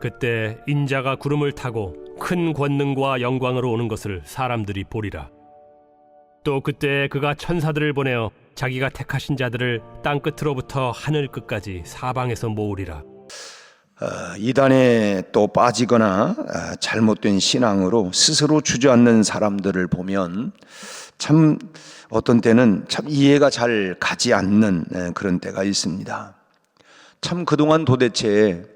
그때 인자가 구름을 타고 큰 권능과 영광으로 오는 것을 사람들이 보리라. 또 그때 그가 천사들을 보내어 자기가 택하신 자들을 땅 끝으로부터 하늘 끝까지 사방에서 모으리라. 이단에 또 빠지거나 잘못된 신앙으로 스스로 주저앉는 사람들을 보면 참 어떤 때는 참 이해가 잘 가지 않는 그런 때가 있습니다. 참 그동안 도대체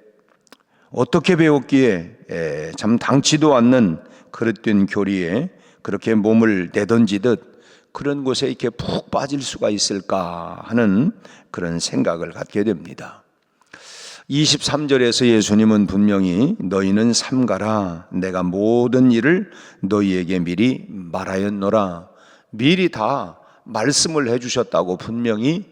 어떻게 배웠기에 참 당치도 않는 그릇된 교리에 그렇게 몸을 내던지듯 그런 곳에 이렇게 푹 빠질 수가 있을까 하는 그런 생각을 갖게 됩니다. 23절에서 예수님은 분명히 너희는 삼가라 내가 모든 일을 너희에게 미리 말하였노라, 미리 다 말씀을 해주셨다고 분명히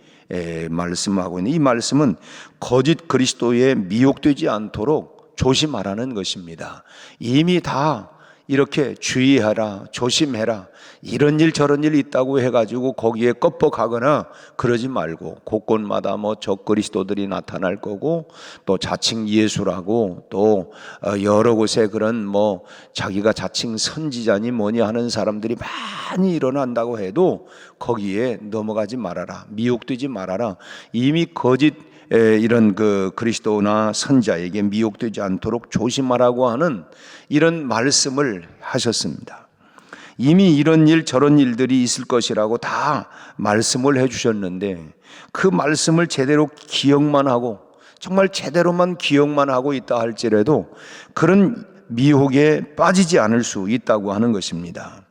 말씀하고 있는 이 말씀은 거짓 그리스도에 미혹되지 않도록 조심하라는 것입니다. 이미 다 이렇게 주의하라, 조심해라, 이런 일 저런 일 있다고 해가지고 거기에 껍벅하거나 그러지 말고, 곳곳마다 뭐 적그리스도들이 나타날 거고 또 자칭 예수라고 또 여러 곳에 그런 뭐 자기가 자칭 선지자니 뭐니 하는 사람들이 많이 일어난다고 해도 거기에 넘어가지 말아라, 미혹되지 말아라. 이미 거짓 이런 그 그리스도나 선자에게 미혹되지 않도록 조심하라고 하는 이런 말씀을 하셨습니다. 이미 이런 일 저런 일들이 있을 것이라고 다 말씀을 해주셨는데 그 말씀을 제대로 기억만 하고 정말 제대로만 기억만 하고 있다 할지라도 그런 미혹에 빠지지 않을 수 있다고 하는 것입니다.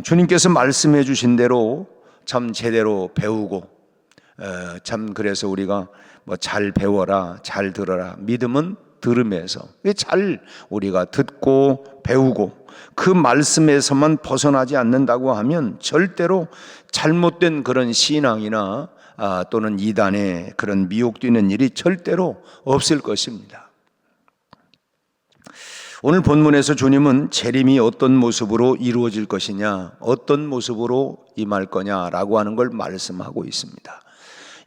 주님께서 말씀해 주신 대로 참 제대로 배우고 참 그래서 우리가 뭐 잘 배워라, 잘 들어라, 믿음은 들음에서 잘 우리가 듣고 배우고 그 말씀에서만 벗어나지 않는다고 하면 절대로 잘못된 그런 신앙이나 또는 이단의 그런 미혹되는 일이 절대로 없을 것입니다. 오늘 본문에서 주님은 재림이 어떤 모습으로 이루어질 것이냐, 어떤 모습으로 임할 거냐라고 하는 걸 말씀하고 있습니다.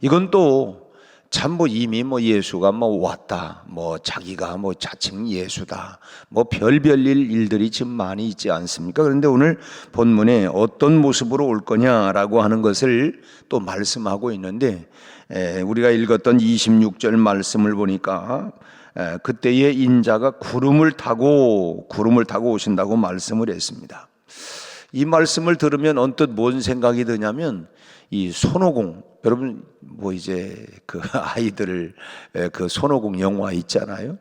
이건 또 참 뭐 이미 뭐 예수가 뭐 왔다, 뭐 자기가 뭐 자칭 예수다, 뭐 별별 일들이 지금 많이 있지 않습니까? 그런데 오늘 본문에 어떤 모습으로 올 거냐라고 하는 것을 또 말씀하고 있는데 우리가 읽었던 26절 말씀을 보니까 그때의 인자가 구름을 타고 오신다고 말씀을 했습니다. 이 말씀을 들으면 언뜻 뭔 생각이 드냐면 이 손오공, 여러분 뭐 이제 그 아이들 그 손오공 영화 있잖아요.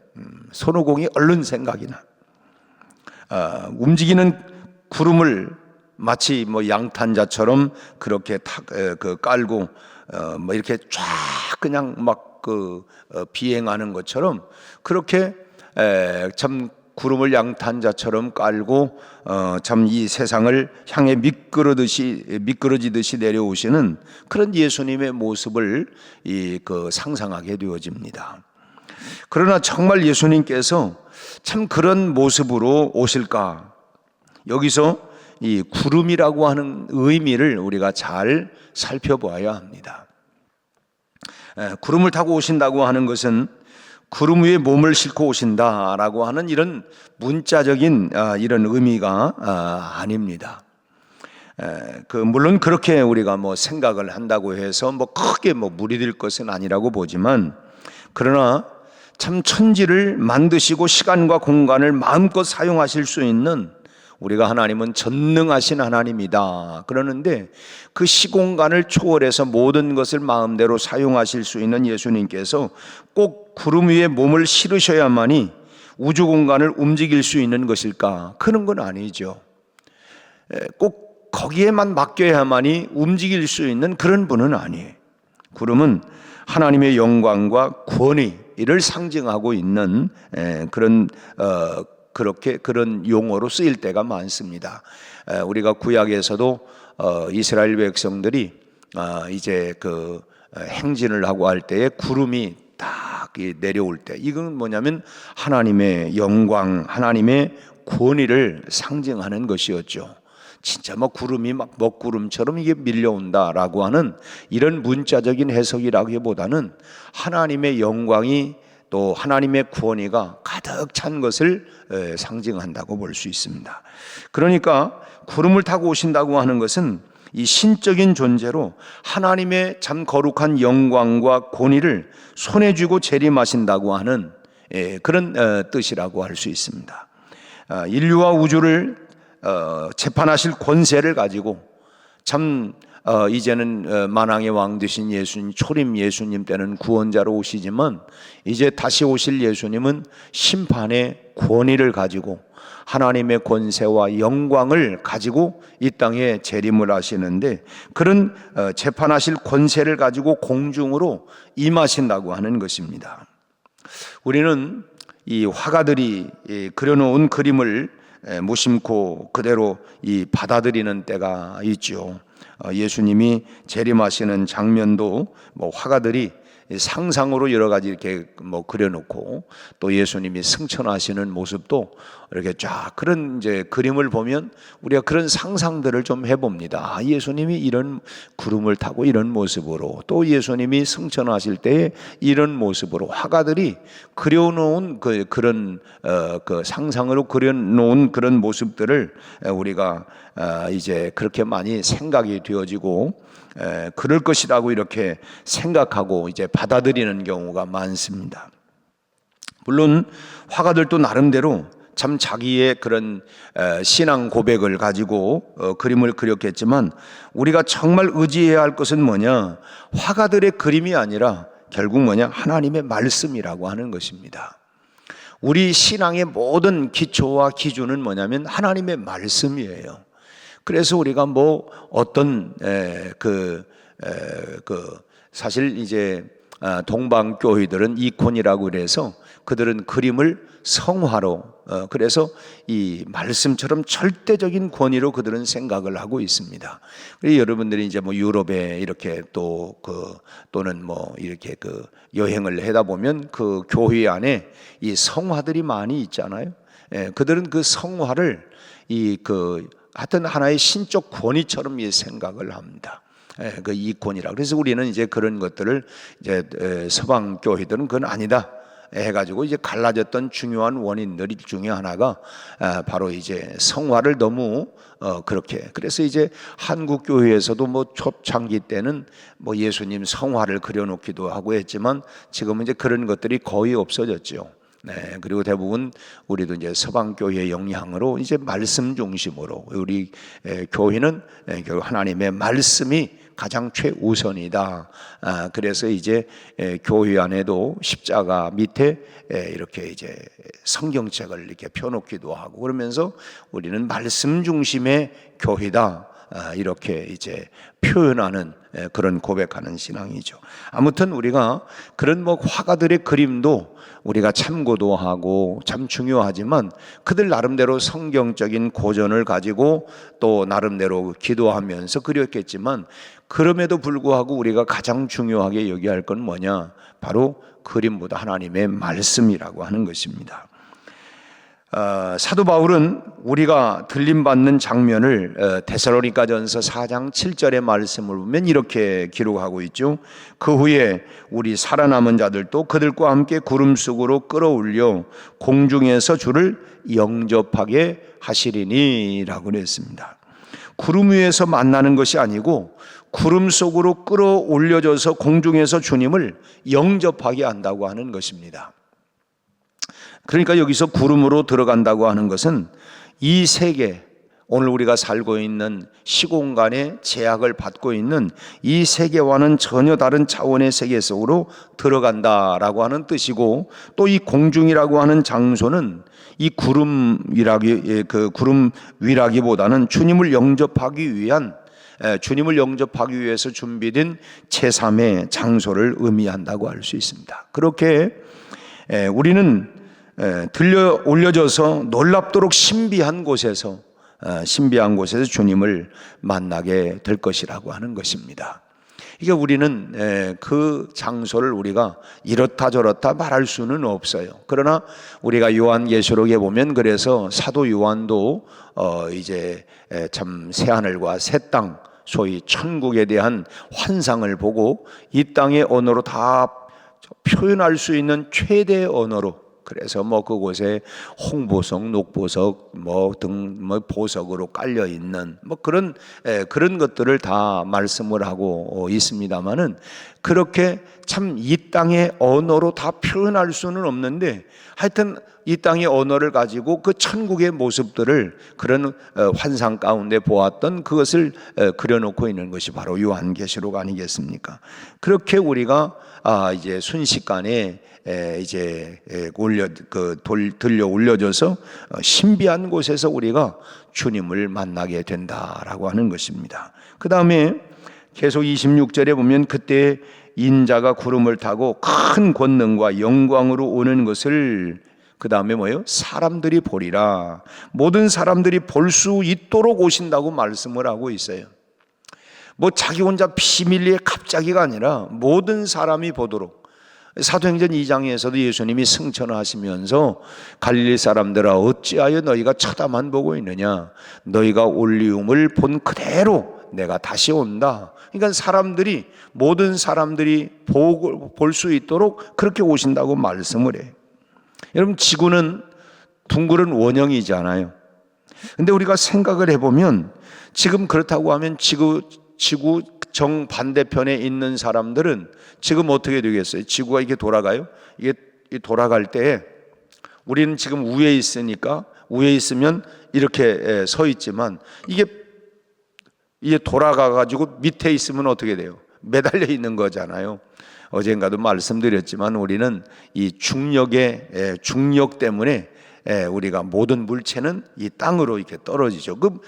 손오공이 얼른 생각이 나. 움직이는 구름을 마치 뭐 양탄자처럼 그렇게 깔고 뭐 이렇게 쫙 그냥 막 그 비행하는 것처럼 그렇게 참 구름을 양탄자처럼 깔고 참 이 세상을 향해 미끄러지듯이 내려오시는 그런 예수님의 모습을 상상하게 되어집니다. 그러나 정말 예수님께서 참 그런 모습으로 오실까? 여기서 이 구름이라고 하는 의미를 우리가 잘 살펴보아야 합니다. 구름을 타고 오신다고 하는 것은 구름 위에 몸을 싣고 오신다라고 하는 이런 문자적인 이런 의미가 아닙니다. 물론 그렇게 우리가 뭐 생각을 한다고 해서 뭐 크게 뭐 무리될 것은 아니라고 보지만, 그러나 참 천지를 만드시고 시간과 공간을 마음껏 사용하실 수 있는, 우리가 하나님은 전능하신 하나님이다 그러는데 그 시공간을 초월해서 모든 것을 마음대로 사용하실 수 있는 예수님께서 꼭 구름 위에 몸을 실으셔야만이 우주 공간을 움직일 수 있는 것일까? 그런 건 아니죠. 꼭 거기에만 맡겨야만이 움직일 수 있는 그런 분은 아니에요. 구름은 하나님의 영광과 권위를 상징하고 있는 그런 용어로 쓰일 때가 많습니다. 우리가 구약에서도 이스라엘 백성들이 이제 그 행진을 하고 할 때에 구름이 딱 내려올 때, 이건 뭐냐면 하나님의 영광, 하나님의 권위를 상징하는 것이었죠. 진짜 뭐 구름이 막 먹구름처럼 이게 밀려온다라고 하는 이런 문자적인 해석이라기보다는 하나님의 영광이 또 하나님의 구원이가 가득 찬 것을 상징한다고 볼 수 있습니다. 그러니까 구름을 타고 오신다고 하는 것은 이 신적인 존재로 하나님의 참 거룩한 영광과 권위를 손에 쥐고 재림하신다고 하는 그런 뜻이라고 할 수 있습니다. 인류와 우주를 재판하실 권세를 가지고 참 이제는 만왕의 왕 되신 예수님, 초림 예수님 때는 구원자로 오시지만 이제 다시 오실 예수님은 심판의 권위를 가지고 하나님의 권세와 영광을 가지고 이 땅에 재림을 하시는데, 그런 재판하실 권세를 가지고 공중으로 임하신다고 하는 것입니다. 우리는 이 화가들이 그려놓은 그림을 무심코 그대로 받아들이는 때가 있죠. 예수님이 재림하시는 장면도 화가들이 상상으로 여러 가지 이렇게 그려놓고, 또 예수님이 승천하시는 모습도 이렇게 쫙 그런 이제 그림을 보면 우리가 그런 상상들을 좀 해봅니다. 예수님이 이런 구름을 타고 이런 모습으로, 또 예수님이 승천하실 때에 이런 모습으로 화가들이 그려놓은 그런 상상으로 그려놓은 그런 모습들을 우리가 이제 그렇게 많이 생각이 되어지고 그럴 것이라고 이렇게 생각하고 이제 받아들이는 경우가 많습니다. 물론 화가들도 나름대로 참 자기의 그런 신앙 고백을 가지고 그림을 그렸겠지만, 우리가 정말 의지해야 할 것은 뭐냐? 화가들의 그림이 아니라 결국 뭐냐? 하나님의 말씀이라고 하는 것입니다. 우리 신앙의 모든 기초와 기준은 뭐냐면 하나님의 말씀이에요. 그래서 우리가 어떤 사실 이제 동방 교회들은 이콘이라고 그래서 그들은 그림을 성화로, 그래서 이 말씀처럼 절대적인 권위로 그들은 생각을 하고 있습니다. 그래서 여러분들이 이제 유럽에 이렇게 또는 이렇게 여행을 하다 보면 그 교회 안에 이 성화들이 많이 있잖아요. 그들은 그 성화를 하여튼 하나의 신적 권위처럼 생각을 합니다. 그 이콘이라. 그래서 우리는 이제 그런 것들을 이제 서방 교회들은 그건 아니다 해가지고 이제 갈라졌던 중요한 원인들 중에 하나가 바로 이제 성화를 너무 그렇게. 그래서 이제 한국 교회에서도 초창기 때는 예수님 성화를 그려놓기도 하고 했지만 지금은 이제 그런 것들이 거의 없어졌죠. 네, 그리고 대부분 우리도 이제 서방 교회의 영향으로 이제 말씀 중심으로 우리 교회는 결국 하나님의 말씀이 가장 최우선이다. 그래서 이제 교회 안에도 십자가 밑에 이렇게 이제 성경책을 이렇게 펴놓기도 하고 그러면서 우리는 말씀 중심의 교회다. 이렇게 이제 표현하는 그런 고백하는 신앙이죠. 아무튼 우리가 그런 화가들의 그림도 우리가 참고도 하고 참 중요하지만 그들 나름대로 성경적인 고전을 가지고 또 나름대로 기도하면서 그렸겠지만, 그럼에도 불구하고 우리가 가장 중요하게 여겨야 할 건 뭐냐? 바로 그림보다 하나님의 말씀이라고 하는 것입니다. 사도 바울은 우리가 들림받는 장면을 데살로니가전서 4장 7절의 말씀을 보면 이렇게 기록하고 있죠. 그 후에 우리 살아남은 자들도 그들과 함께 구름 속으로 끌어올려 공중에서 주를 영접하게 하시리니 라고 그랬습니다. 구름 위에서 만나는 것이 아니고 구름 속으로 끌어올려져서 공중에서 주님을 영접하게 한다고 하는 것입니다. 그러니까 여기서 구름으로 들어간다고 하는 것은 이 세계, 오늘 우리가 살고 있는 시공간의 제약을 받고 있는 이 세계와는 전혀 다른 차원의 세계 속으로 들어간다라고 하는 뜻이고, 또 이 공중이라고 하는 장소는 이 구름 위라기보다는 주님을 영접하기 위해서 준비된 제3의 장소를 의미한다고 할 수 있습니다. 그렇게 우리는 들려 올려져서 놀랍도록 신비한 곳에서 주님을 만나게 될 것이라고 하는 것입니다. 이게 우리는 그 장소를 우리가 이렇다 저렇다 말할 수는 없어요. 그러나 우리가 요한계시록에 보면, 그래서 사도 요한도 이제 참 새하늘과 새 땅, 소위 천국에 대한 환상을 보고 이 땅의 언어로 다 표현할 수 있는 최대 언어로, 그래서 뭐 그곳에 홍보석, 녹보석 등 보석으로 깔려 있는 그런 것들을 다 말씀을 하고 있습니다만은, 그렇게 참 이 땅의 언어로 다 표현할 수는 없는데, 하여튼 이 땅의 언어를 가지고 그 천국의 모습들을 그런 환상 가운데 보았던 그것을 그려놓고 있는 것이 바로 요한계시록 아니겠습니까? 그렇게 우리가 이제 순식간에 이제 들려 올려져서 신비한 곳에서 우리가 주님을 만나게 된다라고 하는 것입니다. 그 다음에 계속 26절에 보면, 그때 인자가 구름을 타고 큰 권능과 영광으로 오는 것을, 그 다음에 뭐예요? 사람들이 보리라. 모든 사람들이 볼 수 있도록 오신다고 말씀을 하고 있어요. 뭐 자기 혼자 비밀리에 갑자기가 아니라 모든 사람이 보도록. 사도행전 2장에서도 예수님이 승천하시면서 갈릴리 사람들아 어찌하여 너희가 쳐다만 보고 있느냐, 너희가 올리움을 본 그대로 내가 다시 온다. 그러니까 모든 사람들이 볼 수 있도록 그렇게 오신다고 말씀을 해요. 여러분, 지구는 둥그런 원형이잖아요. 근데 우리가 생각을 해보면, 지금 그렇다고 하면 지구 정반대편에 있는 사람들은 지금 어떻게 되겠어요? 지구가 이게 돌아가요? 이게 돌아갈 때 우리는 지금 위에 있으니까, 위에 있으면 이렇게 서 있지만, 이게 돌아가 가지고 밑에 있으면 어떻게 돼요? 매달려 있는 거잖아요. 어젠가도 말씀드렸지만, 우리는 이 중력 때문에 우리가 모든 물체는 이 땅으로 이렇게 떨어지죠. 그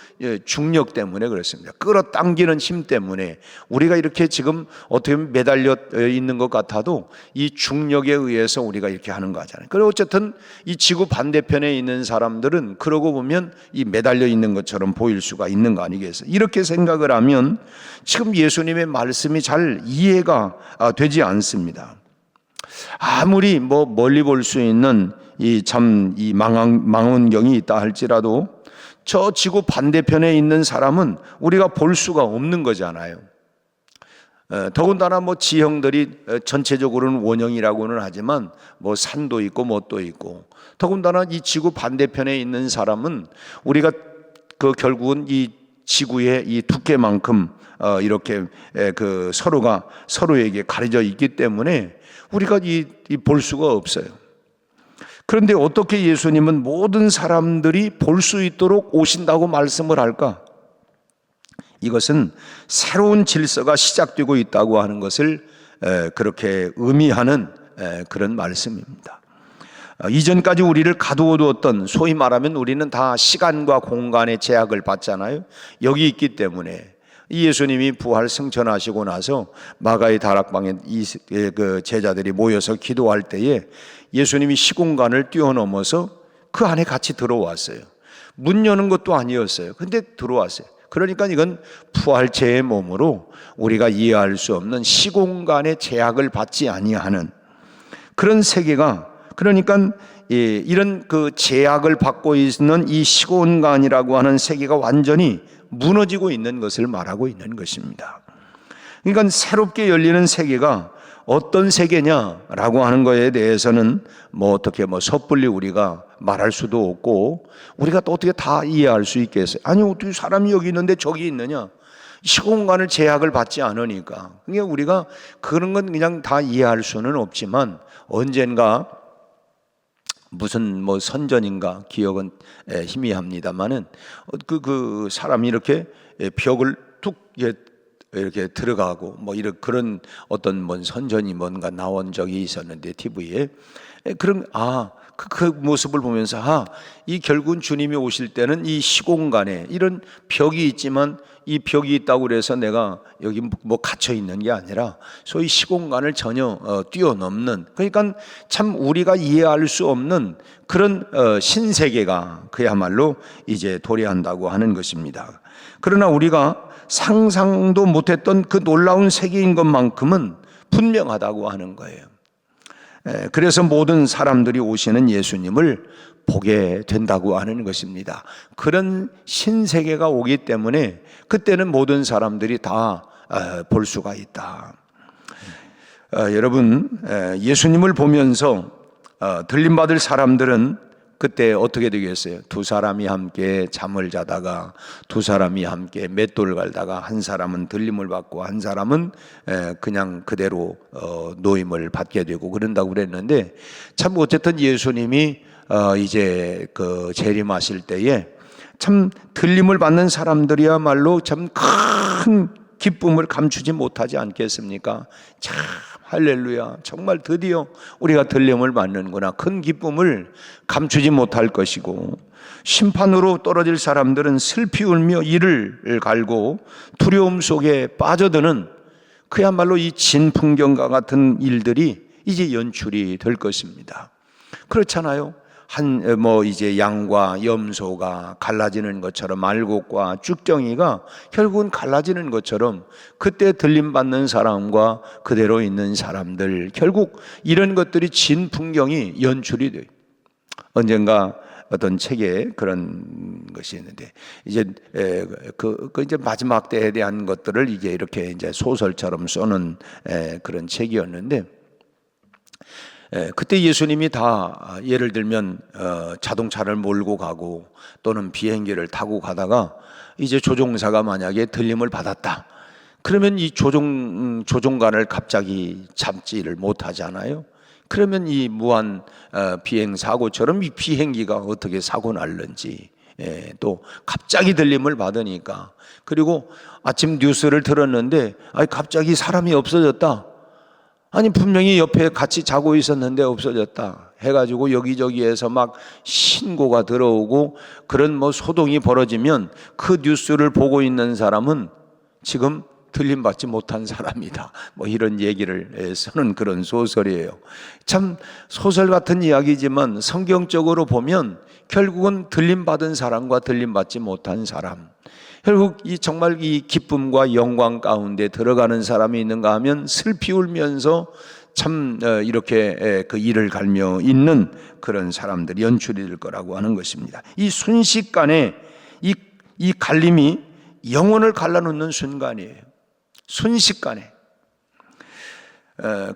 중력 때문에 그렇습니다. 끌어당기는 힘 때문에 우리가 이렇게 지금 어떻게 보면 매달려 있는 것 같아도 이 중력에 의해서 우리가 이렇게 하는 거잖아요. 그리고 어쨌든 이 지구 반대편에 있는 사람들은 그러고 보면 이 매달려 있는 것처럼 보일 수가 있는 거 아니겠어요? 이렇게 생각을 하면 지금 예수님의 말씀이 잘 이해가 되지 않습니다. 아무리 멀리 볼 수 있는 이 망원경이 있다 할지라도 저 지구 반대편에 있는 사람은 우리가 볼 수가 없는 거잖아요. 더군다나 지형들이 전체적으로는 원형이라고는 하지만 산도 있고 뭣도 있고, 더군다나 이 지구 반대편에 있는 사람은 우리가 결국은 이 지구의 이 두께만큼 이렇게 서로가 서로에게 가려져 있기 때문에 우리가 볼 수가 없어요. 그런데 어떻게 예수님은 모든 사람들이 볼 수 있도록 오신다고 말씀을 할까? 이것은 새로운 질서가 시작되고 있다고 하는 것을 그렇게 의미하는 그런 말씀입니다. 이전까지 우리를 가두어 두었던, 소위 말하면 우리는 다 시간과 공간의 제약을 받잖아요. 여기 있기 때문에 예수님이 부활 승천하시고 나서 마가의 다락방에 그 제자들이 모여서 기도할 때에 예수님이 시공간을 뛰어넘어서 그 안에 같이 들어왔어요. 문 여는 것도 아니었어요. 근데 들어왔어요. 그러니까 이건 부활체의 몸으로 우리가 이해할 수 없는 시공간의 제약을 받지 아니하는 그런 세계가, 그러니까 이런 그 제약을 받고 있는 이 시공간이라고 하는 세계가 완전히 무너지고 있는 것을 말하고 있는 것입니다. 그러니까 새롭게 열리는 세계가 어떤 세계냐라고 하는 것에 대해서는 어떻게 섣불리 우리가 말할 수도 없고, 우리가 또 어떻게 다 이해할 수 있겠어요? 아니, 어떻게 사람이 여기 있는데 저기 있느냐? 시공간을 제약을 받지 않으니까. 그러니까 우리가 그런 건 그냥 다 이해할 수는 없지만, 언젠가 무슨 선전인가 기억은 희미합니다만은 그 사람이 이렇게 벽을 툭 이렇게 들어가고 이런 그런 어떤 선전이 뭔가 나온 적이 있었는데, TV에 그런 그 모습을 보면서 이 결국은 주님이 오실 때는 이 시공간에 이런 벽이 있지만, 이 벽이 있다고 그래서 내가 여기 갇혀 있는 게 아니라 소위 시공간을 전혀 뛰어넘는, 그러니까 참 우리가 이해할 수 없는 그런 신세계가 그야말로 이제 도래한다고 하는 것입니다. 그러나 우리가 상상도 못했던 그 놀라운 세계인 것만큼은 분명하다고 하는 거예요. 그래서 모든 사람들이 오시는 예수님을 보게 된다고 하는 것입니다. 그런 신세계가 오기 때문에 그때는 모든 사람들이 다 볼 수가 있다. 여러분, 예수님을 보면서 들림받을 사람들은 그때 어떻게 되겠어요? 두 사람이 함께 잠을 자다가, 두 사람이 함께 맷돌 갈다가, 한 사람은 들림을 받고 한 사람은 그냥 그대로 노임을 받게 되고 그런다고 그랬는데, 참 어쨌든 예수님이 이제 그 재림하실 때에 참 들림을 받는 사람들이야말로 참 큰 기쁨을 감추지 못하지 않겠습니까? 참 할렐루야, 정말 드디어 우리가 들림을 받는구나. 큰 기쁨을 감추지 못할 것이고, 심판으로 떨어질 사람들은 슬피 울며 이를 갈고 두려움 속에 빠져드는 그야말로 이 진풍경과 같은 일들이 이제 연출이 될 것입니다. 그렇잖아요. 이제 양과 염소가 갈라지는 것처럼, 알곡과 쭉정이가 결국은 갈라지는 것처럼 그때 들림받는 사람과 그대로 있는 사람들, 결국 이런 것들이 진풍경이 연출이 돼요. 언젠가 어떤 책에 그런 것이 있는데, 이제 이제 마지막 때에 대한 것들을 이제 이렇게 이제 소설처럼 써는 그런 책이었는데, 그때 예수님이 다 예를 들면 자동차를 몰고 가고 또는 비행기를 타고 가다가 이제 조종사가 만약에 들림을 받았다, 그러면 이 조종관을 갑자기 잡지를 못하잖아요. 그러면 이 무한 비행 사고처럼 이 비행기가 어떻게 사고 날는지, 또 갑자기 들림을 받으니까, 그리고 아침 뉴스를 들었는데 갑자기 사람이 없어졌다, 아니 분명히 옆에 같이 자고 있었는데 없어졌다 해가지고 여기저기에서 막 신고가 들어오고 그런 소동이 벌어지면 그 뉴스를 보고 있는 사람은 지금 들림받지 못한 사람이다, 이런 얘기를 쓰는 그런 소설이에요. 참 소설 같은 이야기지만 성경적으로 보면 결국은 들림받은 사람과 들림받지 못한 사람, 결국 정말 이 기쁨과 영광 가운데 들어가는 사람이 있는가 하면 슬피 울면서 참 이렇게 그 이를 갈며 있는 그런 사람들이 연출이 될 거라고 하는 것입니다. 이 순식간에 이 갈림이 영혼을 갈라놓는 순간이에요. 순식간에.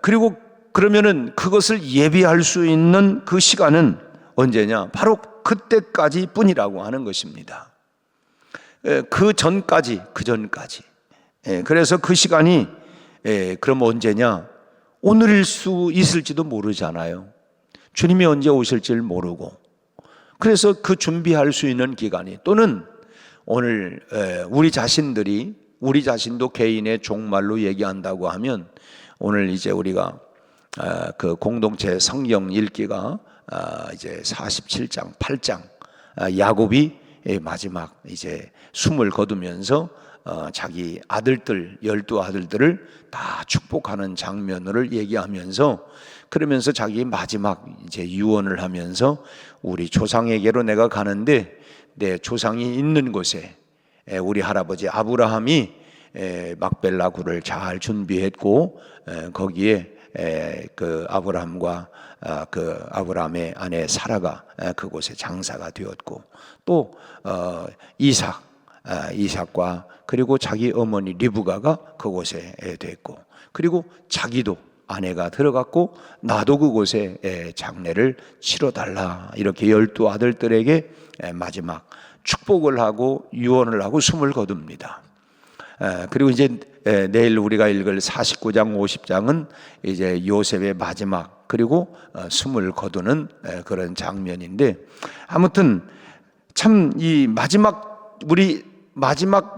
그리고 그러면은 그것을 예비할 수 있는 그 시간은 언제냐? 바로 그때까지 뿐이라고 하는 것입니다. 그 전까지. 그래서 그 시간이 그럼 언제냐? 오늘일 수 있을지도 모르잖아요. 주님이 언제 오실지를 모르고. 그래서 그 준비할 수 있는 기간이, 또는 오늘 우리 자신도 개인의 종말로 얘기한다고 하면, 오늘 이제 우리가 그 공동체 성경 읽기가 이제 47장, 8장, 야곱이 마지막 이제 숨을 거두면서 자기 아들들, 12아들들을 다 축복하는 장면을 얘기하면서, 그러면서 자기 마지막 이제 유언을 하면서, 우리 조상에게로 내가 가는데 내 조상이 있는 곳에 우리 할아버지 아브라함이 막벨라 굴을 잘 준비했고, 거기에 그 아브라함과 그 아브라함의 아내 사라가 그곳에 장사가 되었고, 또 이삭과 그리고 자기 어머니 리브가가 그곳에 됐고, 그리고 자기도 아내가 들어갔고 나도 그곳에 장례를 치러달라, 이렇게 12아들들에게 마지막 축복을 하고 유언을 하고 숨을 거둡니다. 그리고 이제 내일 우리가 읽을 49장 50장은 이제 요셉의 마지막, 그리고 숨을 거두는 그런 장면인데, 아무튼 참 이 마지막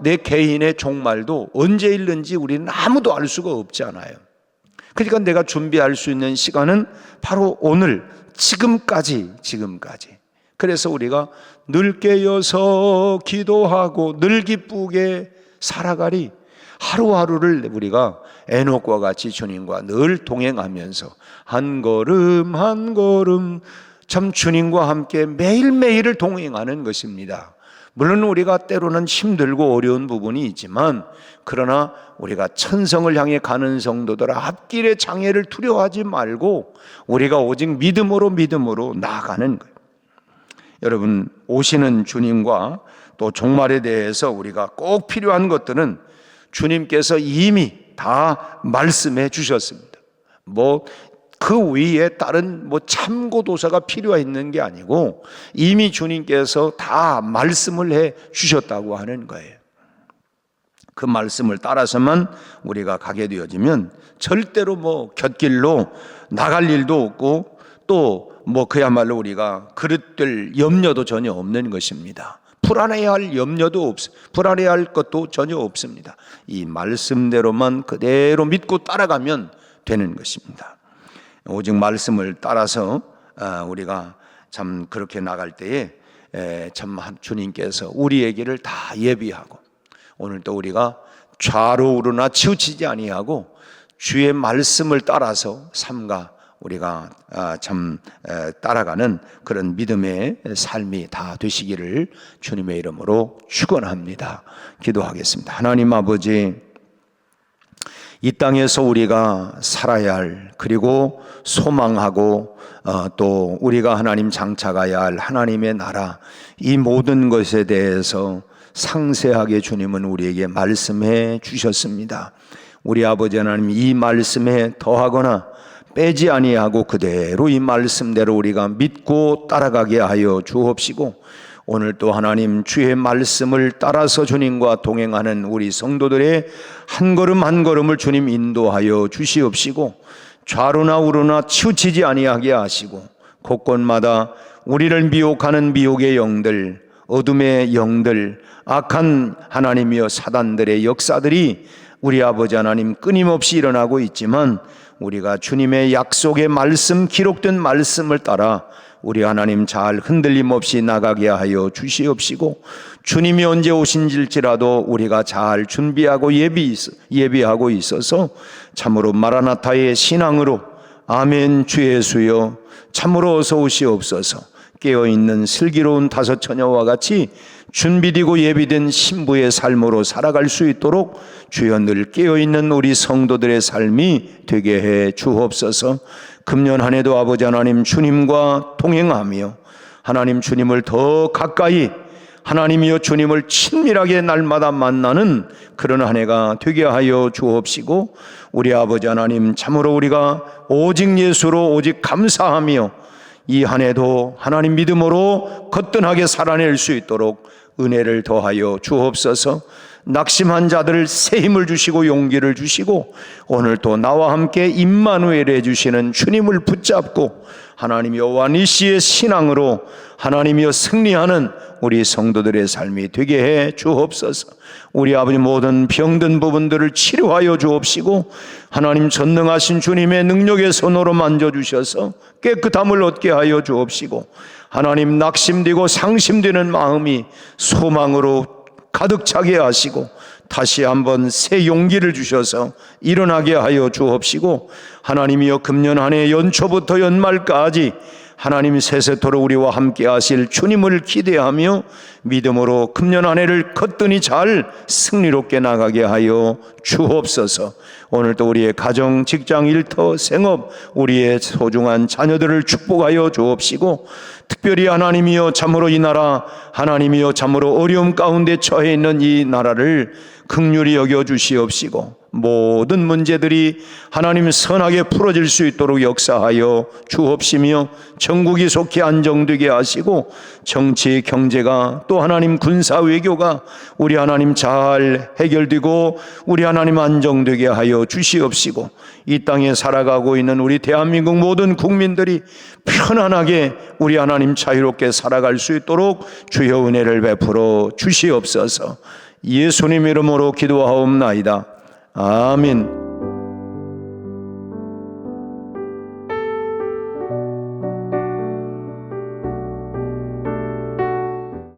내 개인의 종말도 언제 있는지 우리는 아무도 알 수가 없잖아요. 그러니까 내가 준비할 수 있는 시간은 바로 오늘, 지금까지. 그래서 우리가 늘 깨어서 기도하고 늘 기쁘게 살아가리, 하루하루를 우리가 에녹과 같이 주님과 늘 동행하면서 한 걸음 한 걸음 참 주님과 함께 매일매일을 동행하는 것입니다. 물론 우리가 때로는 힘들고 어려운 부분이 있지만, 그러나 우리가 천성을 향해 가는 성도들아, 앞길의 장애를 두려워하지 말고 우리가 오직 믿음으로 나아가는 거예요. 여러분, 오시는 주님과 또 종말에 대해서 우리가 꼭 필요한 것들은 주님께서 이미 다 말씀해 주셨습니다. 뭐 그 위에 다른 뭐 참고도서가 필요한 게 아니고 이미 주님께서 다 말씀을 해 주셨다고 하는 거예요. 그 말씀을 따라서만 우리가 가게 되어지면 절대로 뭐 곁길로 나갈 일도 없고 또 뭐 그야말로 우리가 그릇될 염려도 전혀 없는 것입니다. 불안해야 할 염려도 불안해야 할 것도 전혀 없습니다. 이 말씀대로만 그대로 믿고 따라가면 되는 것입니다. 오직 말씀을 따라서 우리가 참 그렇게 나갈 때에 참 주님께서 우리의 길을 다 예비하고 오늘도 우리가 좌로 우러나 치우치지 아니하고 주의 말씀을 따라서 삼가 우리가 참 따라가는 그런 믿음의 삶이 다 되시기를 주님의 이름으로 축원합니다. 기도하겠습니다. 하나님 아버지, 이 땅에서 우리가 살아야 할 그리고 소망하고 또 우리가 하나님 장차가야 할 하나님의 나라, 이 모든 것에 대해서 상세하게 주님은 우리에게 말씀해 주셨습니다. 우리 아버지 하나님, 이 말씀에 더하거나 빼지 아니하고 그대로 이 말씀대로 우리가 믿고 따라가게 하여 주옵시고, 오늘 또 하나님 주의 말씀을 따라서 주님과 동행하는 우리 성도들의 한 걸음 한 걸음을 주님 인도하여 주시옵시고, 좌로나 우로나 치우치지 아니하게 하시고 곳곳마다 우리를 미혹하는 미혹의 영들, 어둠의 영들, 악한 하나님이여 사단들의 역사들이 우리 아버지 하나님 끊임없이 일어나고 있지만 우리가 주님의 약속의 말씀, 기록된 말씀을 따라 우리 하나님 잘 흔들림 없이 나가게 하여 주시옵시고, 주님이 언제 오신지라도 우리가 잘 준비하고 예비하고 있어서 참으로 마라나타의 신앙으로 아멘 주 예수여 참으로 어서 오시옵소서, 깨어있는 슬기로운 다섯 처녀와 같이 준비되고 예비된 신부의 삶으로 살아갈 수 있도록 주여 늘 깨어있는 우리 성도들의 삶이 되게 해 주옵소서. 금년 한 해도 아버지 하나님 주님과 동행하며 하나님 주님을 더 가까이, 하나님이여 주님을 친밀하게 날마다 만나는 그런 한 해가 되게 하여 주옵시고, 우리 아버지 하나님 참으로 우리가 오직 예수로 오직 감사하며 이 한 해도 하나님 믿음으로 거뜬하게 살아낼 수 있도록 은혜를 더하여 주옵소서. 낙심한 자들 새 힘을 주시고 용기를 주시고, 오늘 또 나와 함께 임마누엘 해주시는 주님을 붙잡고 하나님 여호와 니시의 신앙으로 하나님이여 승리하는 우리 성도들의 삶이 되게 해 주옵소서. 우리 아버지 모든 병든 부분들을 치료하여 주옵시고, 하나님 전능하신 주님의 능력의 손으로 만져주셔서 깨끗함을 얻게 하여 주옵시고, 하나님 낙심되고 상심되는 마음이 소망으로 가득 차게 하시고 다시 한번 새 용기를 주셔서 일어나게 하여 주옵시고, 하나님이여 금년 한 해 연초부터 연말까지 하나님 세세토록 우리와 함께 하실 주님을 기대하며 믿음으로 금년 한 해를 거뜬히 잘 승리롭게 나가게 하여 주옵소서. 오늘도 우리의 가정, 직장, 일터, 생업, 우리의 소중한 자녀들을 축복하여 주옵시고, 특별히 하나님이여 참으로 이 나라, 하나님이여 참으로 어려움 가운데 처해 있는 이 나라를 긍휼히 여겨 주시옵시고, 모든 문제들이 하나님 선하게 풀어질 수 있도록 역사하여 주옵시며, 전국이 속히 안정되게 하시고, 정치, 경제가 또 하나님 군사, 외교가 우리 하나님 잘 해결되고 우리 하나님 안정되게 하여 주시옵시고, 이 땅에 살아가고 있는 우리 대한민국 모든 국민들이 편안하게 우리 하나님 자유롭게 살아갈 수 있도록 주여 은혜를 베풀어 주시옵소서. 예수님 이름으로 기도하옵나이다. 아멘.